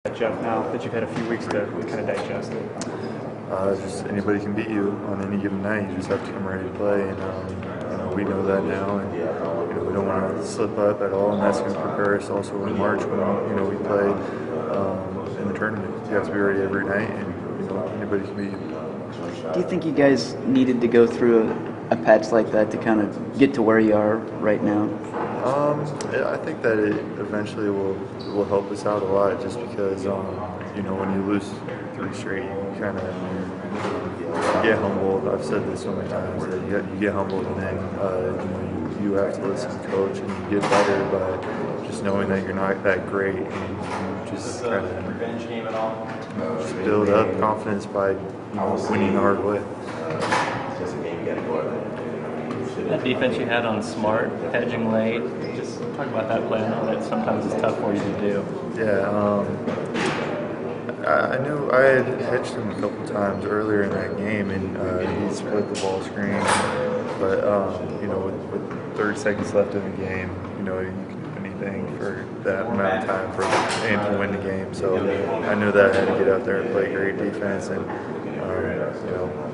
Jeff, now that you've had a few weeks to kind of digest it? Just anybody can beat you on any given night. You just have to come ready to play, and we know that now, and we don't want to slip up at all, and that's going to prepare us also in March when we play in the tournament. You have to be ready every night, and anybody can beat you. Do you think you guys needed to go through a patch like that to kind of get to where you are right now? I think that it eventually will help us out a lot, just because when you lose 3 straight, you kind of get humbled. I've said this so many times that you get humbled, and then you have to listen to the coach, and you get better by just knowing that you're not that great, and you just kind of just build up confidence by winning the hard way. That defense you had on Smart, hedging late, just talk about that play. I know that sometimes it's tough for you to do. Yeah, I knew I had hedged him a couple times earlier in that game, and he split the ball screen. But with 30 seconds left in the game, you can do anything for that amount of time and to win the game. So I knew that I had to get out there and play great defense, and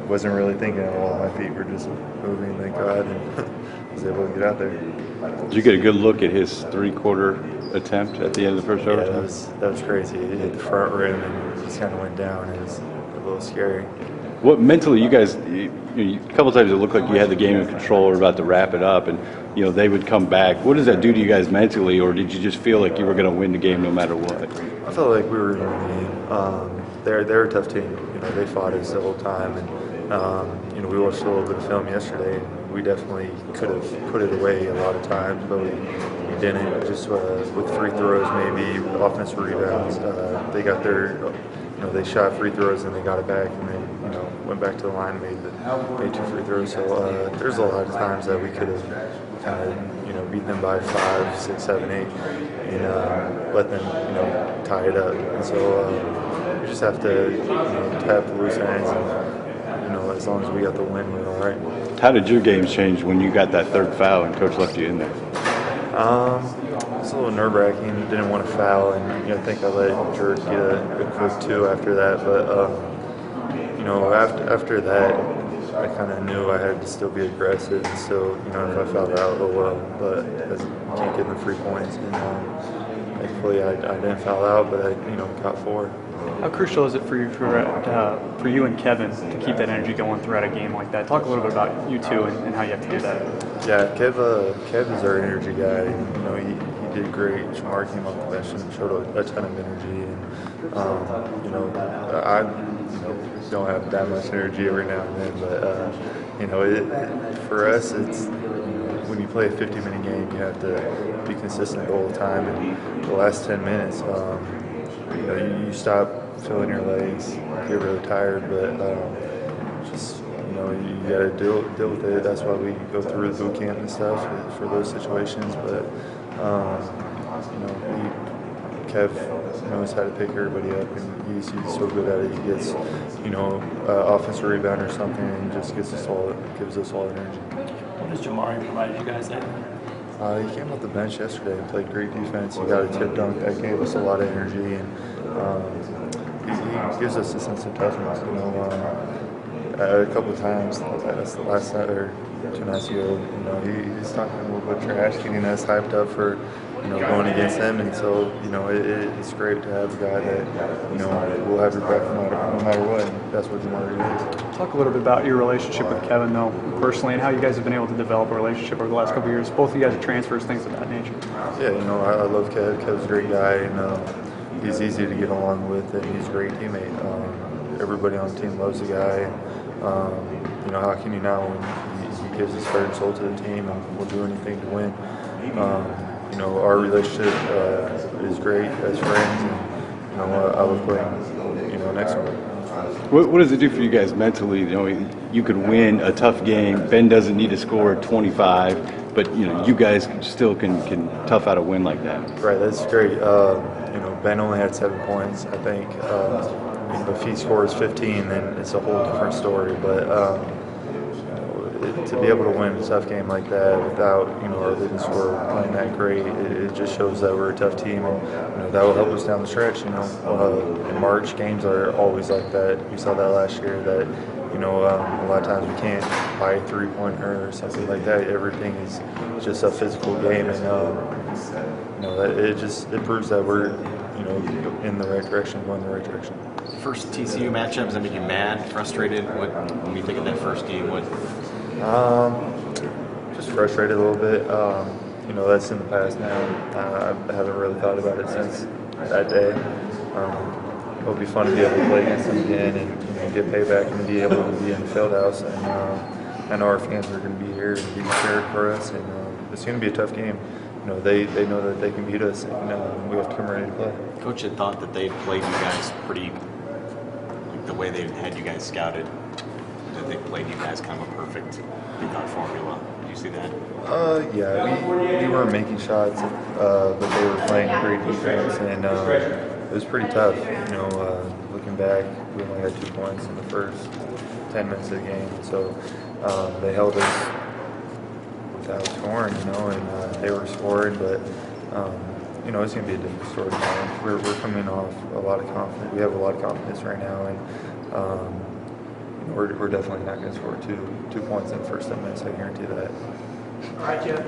wasn't really thinking at all. My feet were just moving, thank God, and was able to get out there. Did you get a good look at his 3-quarter attempt at the end of the first overtime? Yeah, that was crazy. It hit the front rim and just kind of went down. It was a little scary. What mentally, you guys, a couple times it looked like you had the game in control or about to wrap it up, and they would come back. What does that do to you guys mentally, or did you just feel like you were going to win the game no matter what? I felt like we were going to win the game. They're a tough team. They fought us the whole time, and we watched a little bit of film yesterday, and we definitely could have put it away a lot of times, but we didn't. Just with free throws, maybe with offensive rebounds, they got their, they shot free throws and they got it back, and then went back to the line and made 2 free throws. So there's a lot of times that we could have kind of beat them by 5, 6, 7, 8, and let them tie it up. And so we just have to tap the loose ends, and as long as we got the win, we're all right. How did your games change when you got that 3rd foul and coach left you in there? It's a little nerve-wracking. Didn't want to foul, and I think I let Jerk get a quick 2 after that. But after that, I kind of knew I had to still be aggressive, and still, if I fouled out, oh well. But I can't get the free points, and thankfully I didn't foul out, but I got 4. How crucial is it for you and Kevin to keep that energy going throughout a game like that? Talk a little bit about you two and how you have to do that. Yeah, Kev is our energy guy. He did great. Shamar came off the bench and showed a ton of energy. And I don't have that much energy every now and then, but for us, it's when you play a 50-minute game, you have to be consistent the whole time. And the last 10 minutes, you stop feeling your legs, get really tired, but you got to deal with it. That's why we go through the boot camp and stuff for those situations. But Kev knows how to pick everybody up, and he's so good at it. He gets offensive rebound or something, and just gives us all energy. What does Jamari provide you guys there? He came off the bench yesterday and played great defense. He got a tip dunk that gave us a lot of energy, and he gives us a sense of toughness. A couple of times, that's the last night or 2 nights ago, he's talking a little bit trash, getting us hyped up for going against him, and so it's great to have a guy that will have your back no matter what. And that's what Jamari is. Talk a little bit about your relationship with Kevin, though, personally, and how you guys have been able to develop a relationship over the last couple of years. Both of you guys are transfers, things of that nature. Yeah, I love Kev. Kev's a great guy, and he's easy to get along with, and he's a great teammate. Everybody on the team loves the guy. How can you not when he gives his heart and soul to the team and will do anything to win? Our relationship is great as friends, and I love playing next to him. What does it do for you guys mentally? You could win a tough game. Ben doesn't need to score 25, but you guys still can tough out a win like that. Right, that's great. Ben only had 7 points. I think if he scores 15, then it's a whole different story. But to be able to win a tough game like that without, you know, our leading scorer playing that great, it just shows that we're a tough team, and you know that will help us down the stretch. You know, in March games are always like that. We saw that last year. That you know, a lot of times we can't buy a three-pointer or something like that. Everything is just a physical game, and you know that it proves that we're, you know, in the right direction, going in the right direction. First TCU matchup, does that make you mad, frustrated? When you think of that first game, what? Just frustrated a little bit. You know, that's in the past now. I haven't really thought about it since that day. It'll be fun to be able to play against them again and, you know, get payback and be able to be in the field house. And I know our fans are going to be here and be cheering for us. And it's going to be a tough game. You know, they know that they can beat us, and we have to come ready to play. Coach had thought that they played you guys pretty, like the way they had you guys scouted, that they played you guys kind of a perfect, they thought, formula. Did you see that? Yeah, we weren't making shots, but they were playing great defense, and it was pretty tough. You know, looking back, we only had 2 points in the first 10 minutes of the game, so they held us without scoring, you know, and they were scoring, but you know, it's going to be a different story now. We're coming off a lot of confidence. We have a lot of confidence right now, and you know, we're definitely not going to score two points in the first 10 minutes. I guarantee that. All right, Jeff.